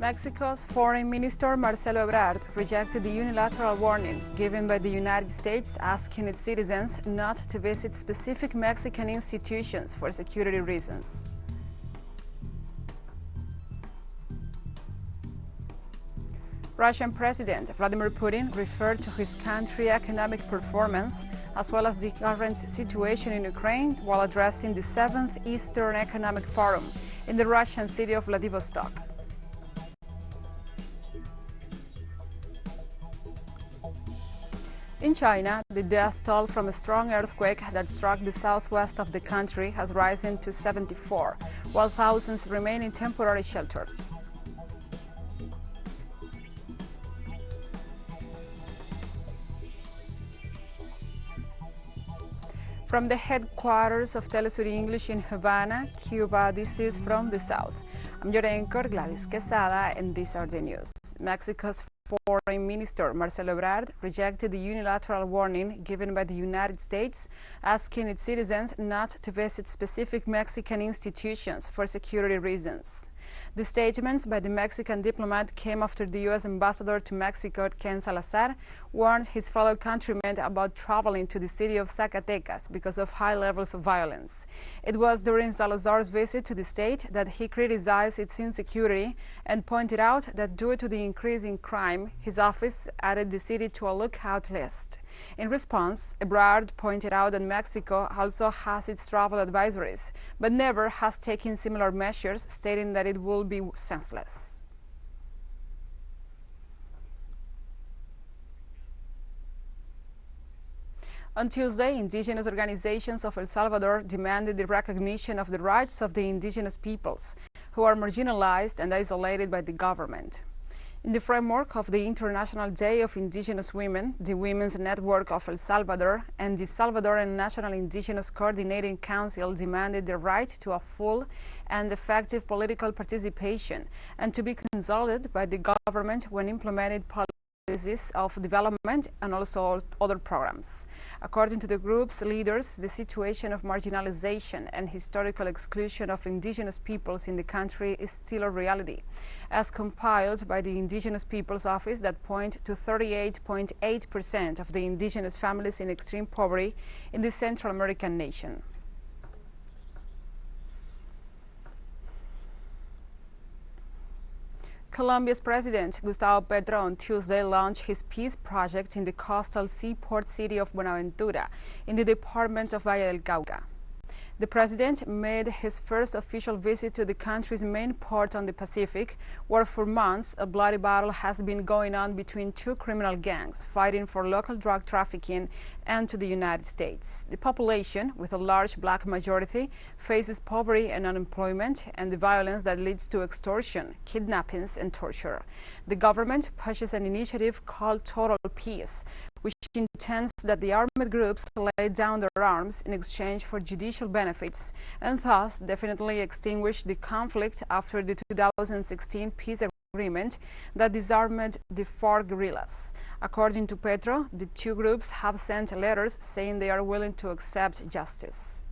Mexico's Foreign Minister Marcelo Ebrard rejected the unilateral warning given by the United States asking its citizens not to visit specific Mexican institutions for security reasons. Russian President Vladimir Putin referred to his country's economic performance as well as the current situation in Ukraine while addressing the 7th Eastern Economic Forum in the Russian city of Vladivostok. In China, the death toll from a strong earthquake that struck the southwest of the country has risen to 74, while thousands remain in temporary shelters. From the headquarters of Telesur English in Havana, Cuba, this is From the South. I'm your anchor, Gladys Quesada, and these are the news. Mexico's Foreign Minister Marcelo Ebrard rejected the unilateral warning given by the United States, asking its citizens not to visit specific Mexican institutions for security reasons. The statements by the Mexican diplomat came after the U.S. ambassador to Mexico, Ken Salazar, warned his fellow countrymen about traveling to the city of Zacatecas because of high levels of violence. It was during Salazar's visit to the state that he criticized its insecurity and pointed out that due to the increase in crime, his office added the city to a lookout list. In response, Ebrard pointed out that Mexico also has its travel advisories, but never has taken similar measures, stating that it will be senseless. On Tuesday, indigenous organizations of El Salvador demanded the recognition of the rights of the indigenous peoples, who are marginalized and isolated by the government. In the framework of the International Day of Indigenous Women, the Women's Network of El Salvador and the Salvadoran National Indigenous Coordinating Council demanded the right to a full and effective political participation and to be consulted by the government when implementing policies of development and also other programs. According to the group's leaders, the situation of marginalization and historical exclusion of indigenous peoples in the country is still a reality, as compiled by the Indigenous Peoples Office that point to 38.8% of the indigenous families in extreme poverty in the Central American nation. Colombia's President Gustavo Petro on Tuesday launched his peace project in the coastal seaport city of Buenaventura in the department of Valle del Cauca. The president made his first official visit to the country's main port on the Pacific, where for months a bloody battle has been going on between two criminal gangs fighting for local drug trafficking and to the United States. The population, with a large black majority, faces poverty and unemployment and the violence that leads to extortion, kidnappings, and torture. The government pushes an initiative called Total Peace, which intends that the armed groups lay down their arms in exchange for judicial benefits and thus definitely extinguish the conflict after the 2016 peace agreement that disarmed the FARC guerrillas. According to Petro, the two groups have sent letters saying they are willing to accept justice.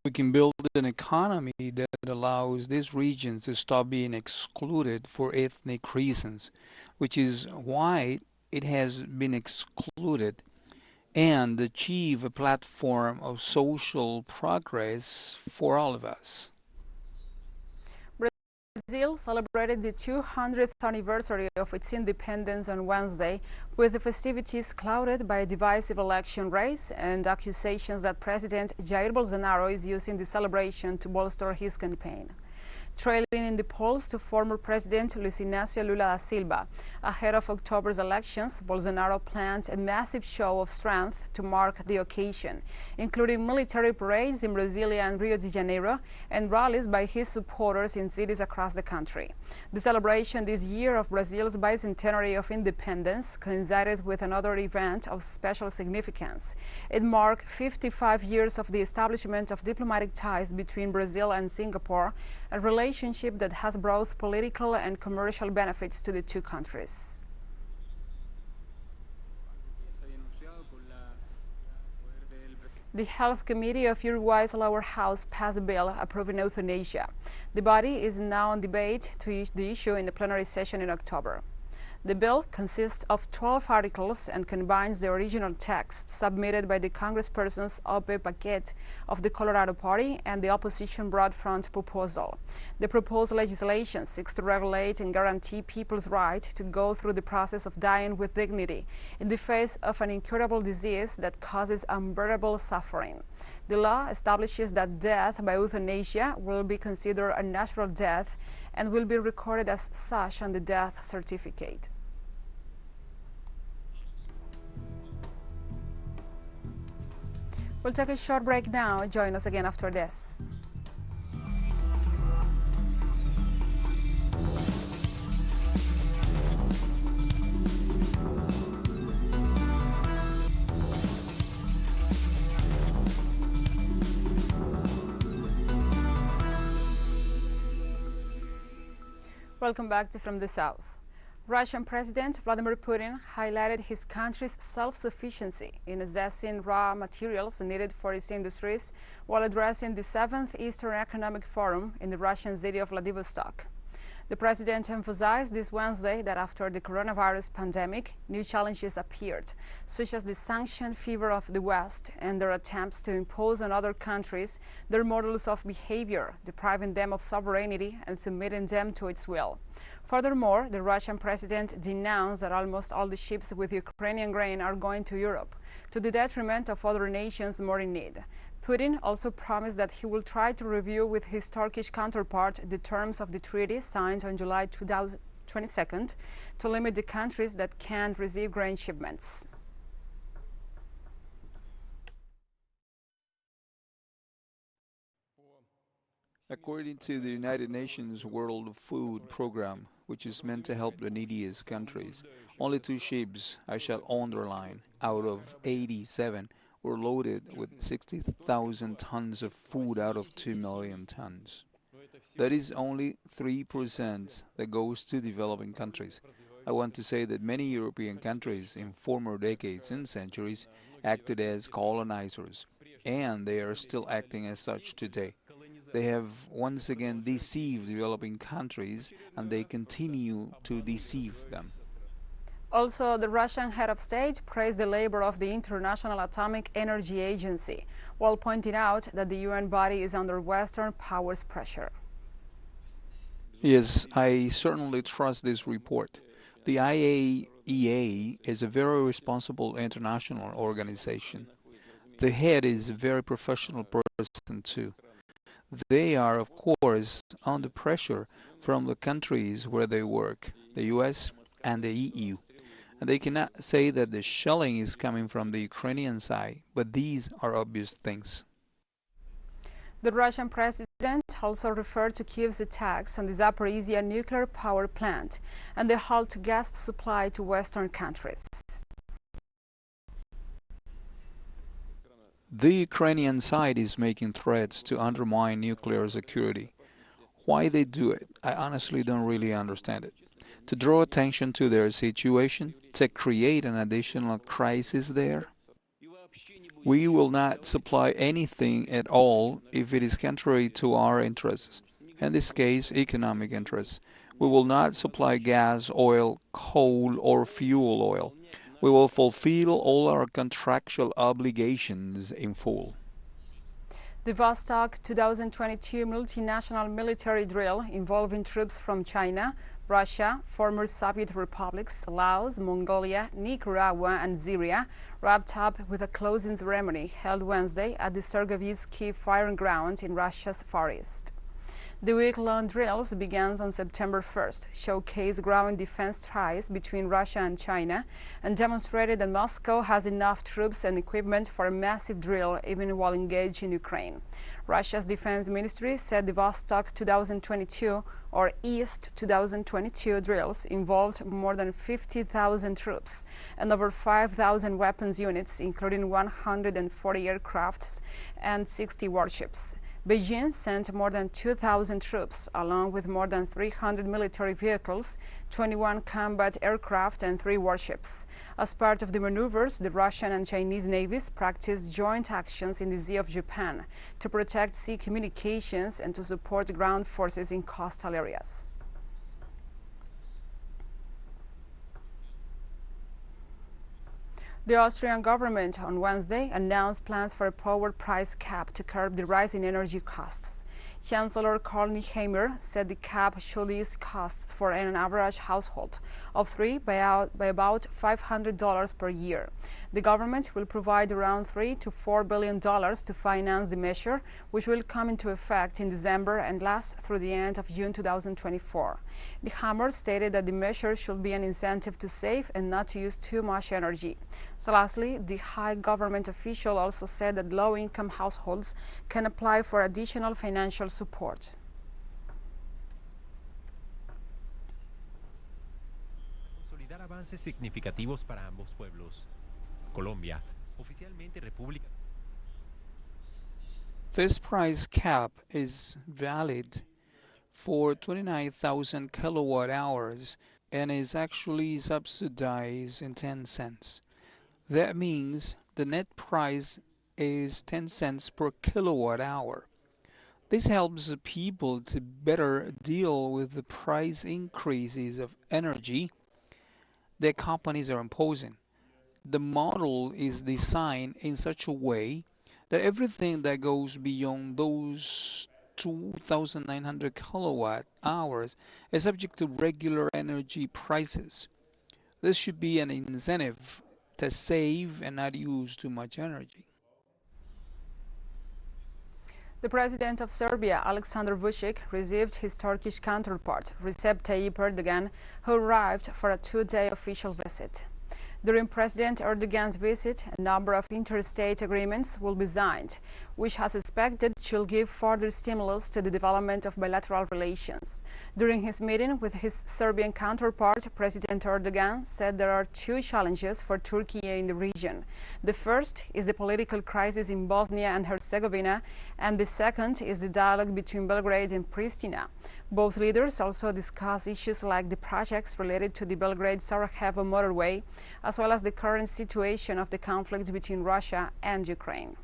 We can build an economy that allows this region to stop being excluded for ethnic reasons, which is why it has been excluded, and achieve a platform of social progress for all of us. Brazil celebrated the 200th anniversary of its independence on Wednesday, with the festivities clouded by a divisive election race and accusations that President Jair Bolsonaro is using the celebration to bolster his campaign. Trailing in the polls to former President Luiz Inácio Lula da Silva. Ahead of October's elections, Bolsonaro planned a massive show of strength to mark the occasion, including military parades in Brasilia and Rio de Janeiro and rallies by his supporters in cities across the country. The celebration this year of Brazil's bicentenary of independence coincided with another event of special significance. It marked 55 years of the establishment of diplomatic ties between Brazil and Singapore, a relationship that has brought political and commercial benefits to the two countries. The Health Committee of Uruguay's lower house passed a bill approving euthanasia. The body is now on debate to the issue in the plenary session in October. The bill consists of 12 articles and combines the original text submitted by the congresspersons Ope Paquet of the Colorado Party and the opposition Broad Front proposal. The proposed legislation seeks to regulate and guarantee people's right to go through the process of dying with dignity in the face of an incurable disease that causes unbearable suffering. The law establishes that death by euthanasia will be considered a natural death and will be recorded as such on the death certificate. We'll take a short break now. Join us again after this. Welcome back to From the South. Russian President Vladimir Putin highlighted his country's self-sufficiency in accessing raw materials needed for its industries while addressing the 7th Eastern Economic Forum in the Russian city of Vladivostok. The president emphasized this Wednesday that after the coronavirus pandemic, new challenges appeared, such as the sanction fever of the West and their attempts to impose on other countries their models of behavior, depriving them of sovereignty and submitting them to its will. Furthermore, the Russian president denounced that almost all the ships with Ukrainian grain are going to Europe, to the detriment of other nations more in need. Putin also promised that he will try to review with his Turkish counterpart the terms of the treaty signed on July 22nd to limit the countries that can receive grain shipments. According to the United Nations World Food Program, which is meant to help the neediest countries, only 2 ships, I shall underline, out of 87 were loaded with 60,000 tons of food out of 2 million tons. That is only 3% that goes to developing countries. I want to say that many European countries in former decades and centuries acted as colonizers, and they are still acting as such today. They have once again deceived developing countries, and they continue to deceive them. Also, the Russian head of state praised the labor of the International Atomic Energy Agency, while pointing out that the UN body is under Western powers' pressure. Yes, I certainly trust this report. The IAEA is a very responsible international organization. The head is a very professional person too. They are, of course, under pressure from the countries where they work, the US and the EU. And they cannot say that the shelling is coming from the Ukrainian side, but these are obvious things. The Russian president also referred to Kyiv's attacks on the Zaporizhia nuclear power plant and the halt to gas supply to Western countries. The Ukrainian side is making threats to undermine nuclear security. Why they do it, I honestly don't really understand it. To draw attention to their situation, to create an additional crisis there? We will not supply anything at all if it is contrary to our interests, in this case, economic interests. We will not supply gas, oil, coal, or fuel oil. We will fulfill all our contractual obligations in full. The Vostok 2022 multinational military drill involving troops from China, Russia, former Soviet republics, Laos, Mongolia, Nicaragua, and Syria wrapped up with a closing ceremony held Wednesday at the Sergovitsky firing ground in Russia's Far East. The week-long drills began on September 1st, showcased growing defense ties between Russia and China, and demonstrated that Moscow has enough troops and equipment for a massive drill even while engaged in Ukraine. Russia's defense ministry said the Vostok 2022 or East 2022 drills involved more than 50,000 troops and over 5,000 weapons units, including 140 aircrafts and 60 warships. Beijing sent more than 2,000 troops, along with more than 300 military vehicles, 21 combat aircraft, and 3 warships. As part of the maneuvers, the Russian and Chinese navies practiced joint actions in the Sea of Japan to protect sea communications and to support ground forces in coastal areas. The Austrian government on Wednesday announced plans for a power price cap to curb the rise in energy costs. Chancellor Karl Nehammer said the cap should ease costs for an average household of 3 by about $500 per year. The government will provide around $3 to $4 billion to finance the measure, which will come into effect in December and last through the end of June 2024. Nehammer stated that the measure should be an incentive to save and not to use too much energy. So lastly, the high government official also said that low-income households can apply for additional financial support. Consolidar avances significativos para ambos pueblos. Colombia, oficialmente República. This price cap is valid for 29,000 kilowatt hours and is actually subsidized in 10 cents. That means the net price is 10 cents per kilowatt hour. This helps people to better deal with the price increases of energy that companies are imposing. The model is designed in such a way that everything that goes beyond those 2,900 kilowatt hours is subject to regular energy prices. This should be an incentive to save and not use too much energy. The president of Serbia, Aleksandar Vučić, received his Turkish counterpart, Recep Tayyip Erdogan, who arrived for a 2-day official visit. During President Erdogan's visit, a number of interstate agreements will be signed, which as expected should give further stimulus to the development of bilateral relations. During his meeting with his Serbian counterpart, President Erdogan said there are 2 challenges for Turkey in the region. The first is the political crisis in Bosnia and Herzegovina, and the second is the dialogue between Belgrade and Pristina. Both leaders also discussed issues like the projects related to the Belgrade-Sarajevo motorway, as well as the current situation of the conflict between Russia and Ukraine.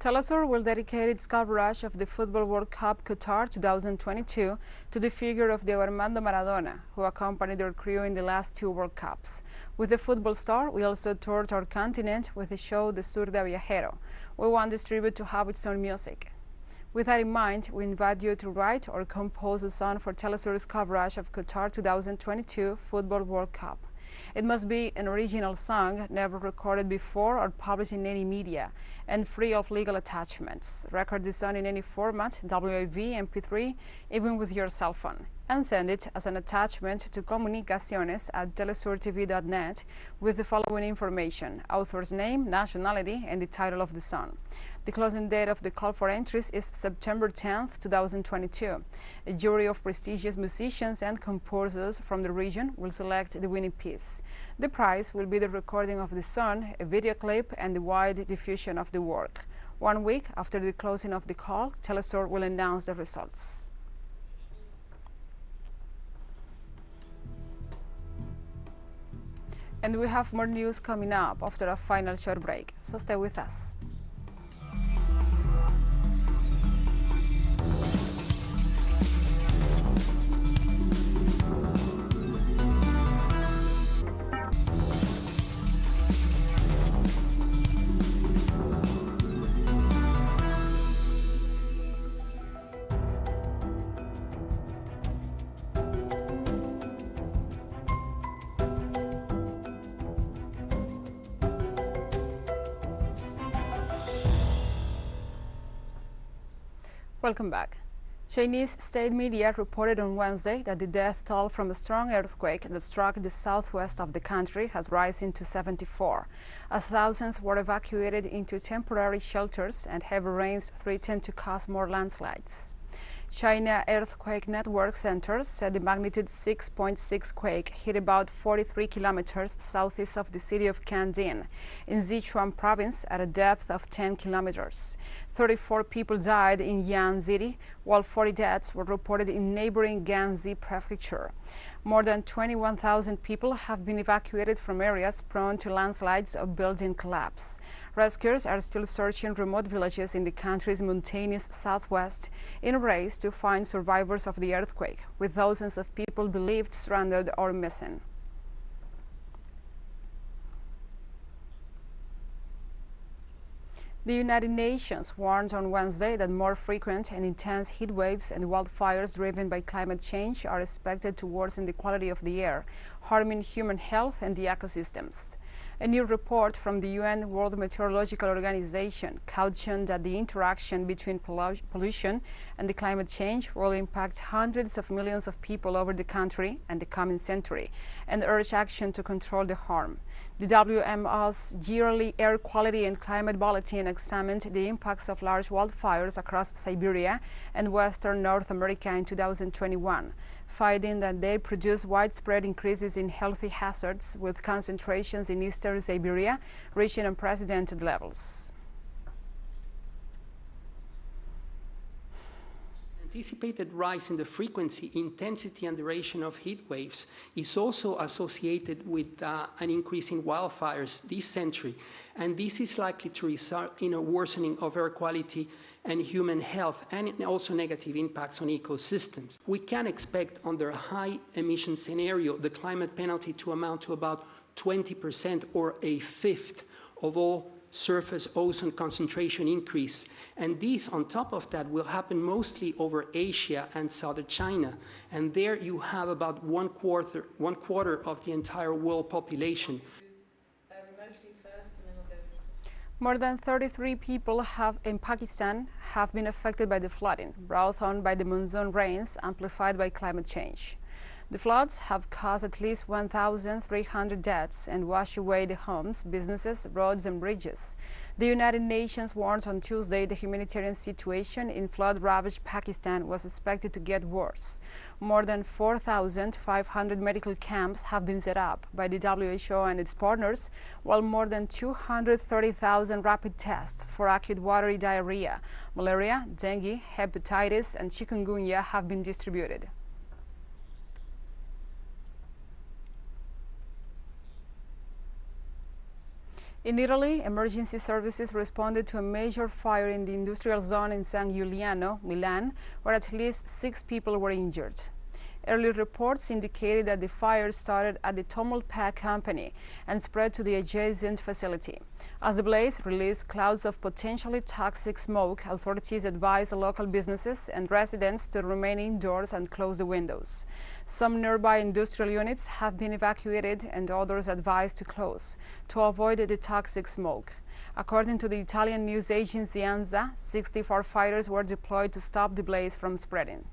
Telesur will dedicate its coverage of the Football World Cup Qatar 2022 to the figure of Diego Armando Maradona, who accompanied their crew in the last 2 World Cups. With the football star, we also toured our continent with the show The Zurda Viajero. We want this tribute to have its own music. With that in mind, we invite you to write or compose a song for Telesur's coverage of Qatar 2022 Football World Cup. It must be an original song, never recorded before or published in any media, and free of legal attachments. Record the song in any format, WAV, MP3, even with your cell phone, and send it as an attachment to comunicaciones@telesurtv.net with the following information: author's name, nationality, and the title of the song. The closing date of the call for entries is September 10th, 2022. A jury of prestigious musicians and composers from the region will select the winning piece. The prize will be the recording of the song, a video clip, and the wide diffusion of the work. 1 week after the closing of the call, Telesur will announce the results. And we have more news coming up after a final short break, so stay with us. Welcome back. Chinese state media reported on Wednesday that the death toll from a strong earthquake that struck the southwest of the country has risen to 74, as thousands were evacuated into temporary shelters and heavy rains threatened to cause more landslides. China Earthquake Network Center said the magnitude 6.6 quake hit about 43 kilometers southeast of the city of Kandin in Sichuan province at a depth of 10 kilometers. 34 people died in Yan City, while 40 deaths were reported in neighboring Ganzi prefecture. More than 21,000 people have been evacuated from areas prone to landslides or building collapse. Rescuers are still searching remote villages in the country's mountainous southwest in a race to find survivors of the earthquake, with thousands of people believed stranded or missing. The United Nations warned on Wednesday that more frequent and intense heat waves and wildfires driven by climate change are expected to worsen the quality of the air, harming human health and the ecosystems. A new report from the UN World Meteorological Organization cautioned that the interaction between pollution and the climate change will impact hundreds of millions of people over the country and the coming century, and urged action to control the harm. The WMO's yearly air quality and climate bulletin examined the impacts of large wildfires across Siberia and western North America in 2021, finding that they produce widespread increases in health hazards, with concentrations in eastern Siberia reaching unprecedented levels. Anticipated rise in the frequency, intensity, and duration of heat waves is also associated with an increase in wildfires this century, and this is likely to result in a worsening of air quality and human health, and also negative impacts on ecosystems. We can expect, under a high emission scenario, the climate penalty to amount to about 20% or a fifth of all surface ozone concentration increase. And this, on top of that, will happen mostly over Asia and southern China. And there you have about one quarter of the entire world population. More than 33 people in Pakistan have been affected by the flooding brought on by the monsoon rains amplified by climate change. The floods have caused at least 1,300 deaths and washed away the homes, businesses, roads, and bridges. The United Nations warned on Tuesday the humanitarian situation in flood-ravaged Pakistan was expected to get worse. More than 4,500 medical camps have been set up by the WHO and its partners, while more than 230,000 rapid tests for acute watery diarrhea, malaria, dengue, hepatitis, and chikungunya have been distributed. In Italy, emergency services responded to a major fire in the industrial zone in San Giuliano, Milan, where at least 6 people were injured. Early reports indicated that the fire started at the Tomolpack company and spread to the adjacent facility. As the blaze released clouds of potentially toxic smoke, authorities advised local businesses and residents to remain indoors and close the windows. Some nearby industrial units have been evacuated and others advised to close to avoid the toxic smoke. According to the Italian news agency ANSA, 64 fighters were deployed to stop the blaze from spreading.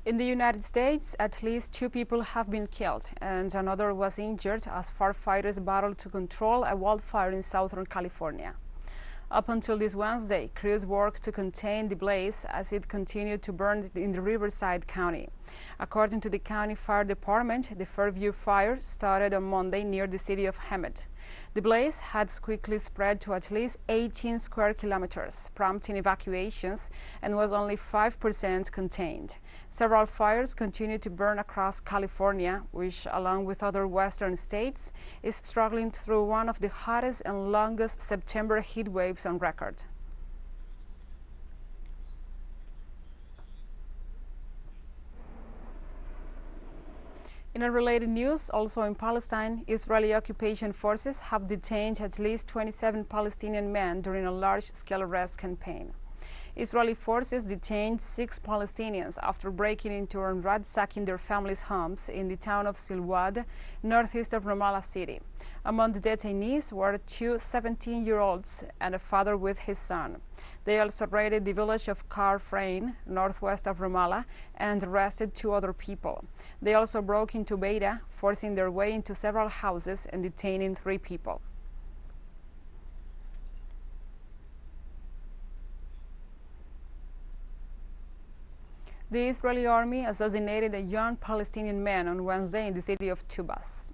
In the United States, at least 2 people have been killed and another was injured as firefighters battled to control a wildfire in Southern California. Up until this Wednesday, crews worked to contain the blaze as it continued to burn in the Riverside County. According to the county fire department, the Fairview fire started on Monday near the city of Hemet. The blaze had quickly spread to at least 18 square kilometers, prompting evacuations, and was only 5% contained. Several fires continue to burn across California, which, along with other western states, is struggling through one of the hottest and longest September heat waves on record. In a related news, also in Palestine, Israeli occupation forces have detained at least 27 Palestinian men during a large-scale arrest campaign. Israeli forces detained 6 Palestinians after breaking into and ransacking their families' homes in the town of Silwad, northeast of Ramallah city. Among the detainees were 2 17-year-olds and a father with his son. They also raided the village of Karfrain, northwest of Ramallah, and arrested 2 other people. They also broke into Beira, forcing their way into several houses and detaining 3 people. The Israeli army assassinated a young Palestinian man on Wednesday in the city of Tubas.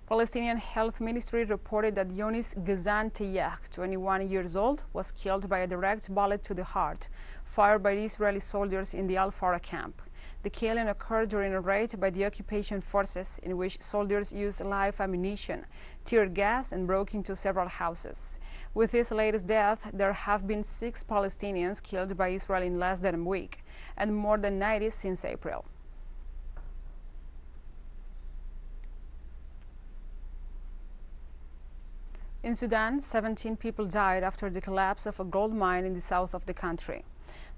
Palestinian Health Ministry reported that Yonis Ghazan Tayeh, 21 years old, was killed by a direct bullet to the heart, fired by the Israeli soldiers in the Al-Farah camp. The killing occurred during a raid by the occupation forces in which soldiers used live ammunition, tear gas, and broke into several houses. With this latest death, there have been 6 Palestinians killed by Israel in less than a week, and more than 90 since April. In Sudan, 17 people died after the collapse of a gold mine in the south of the country.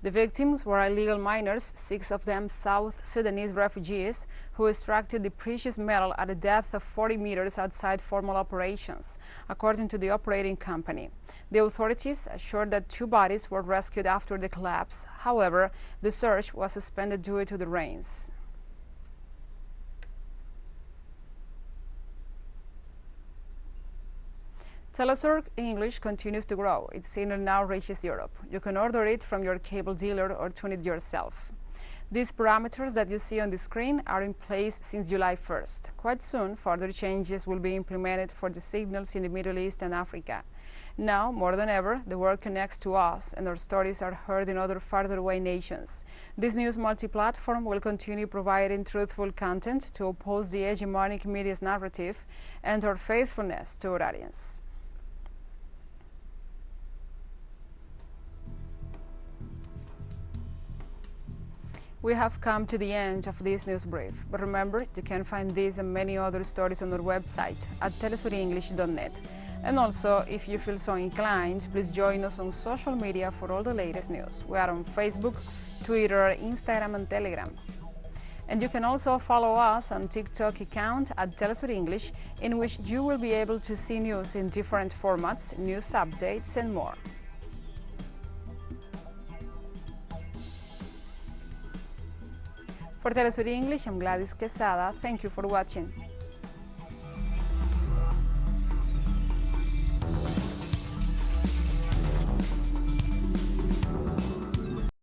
The victims were illegal miners, 6 of them South Sudanese refugees, who extracted the precious metal at a depth of 40 meters outside formal operations, according to the operating company. The authorities assured that 2 bodies were rescued after the collapse. However, the search was suspended due to the rains. Telesur English continues to grow. Its signal now reaches Europe. You can order it from your cable dealer or tune it yourself. These parameters that you see on the screen are in place since July 1st. Quite soon, further changes will be implemented for the signals in the Middle East and Africa. Now, more than ever, the world connects to us and our stories are heard in other farther away nations. This news multi-platform will continue providing truthful content to oppose the hegemonic media's narrative and our faithfulness to our audience. We have come to the end of this news brief, but remember, you can find these and many other stories on our website at telesurenglish.net. And also, if you feel so inclined, please join us on social media for all the latest news. We are on Facebook, Twitter, Instagram, and Telegram. And you can also follow us on TikTok account at Telesur English, in which you will be able to see news in different formats, news updates, and more. For Telesur English, I'm Gladys Quesada. Thank you for watching.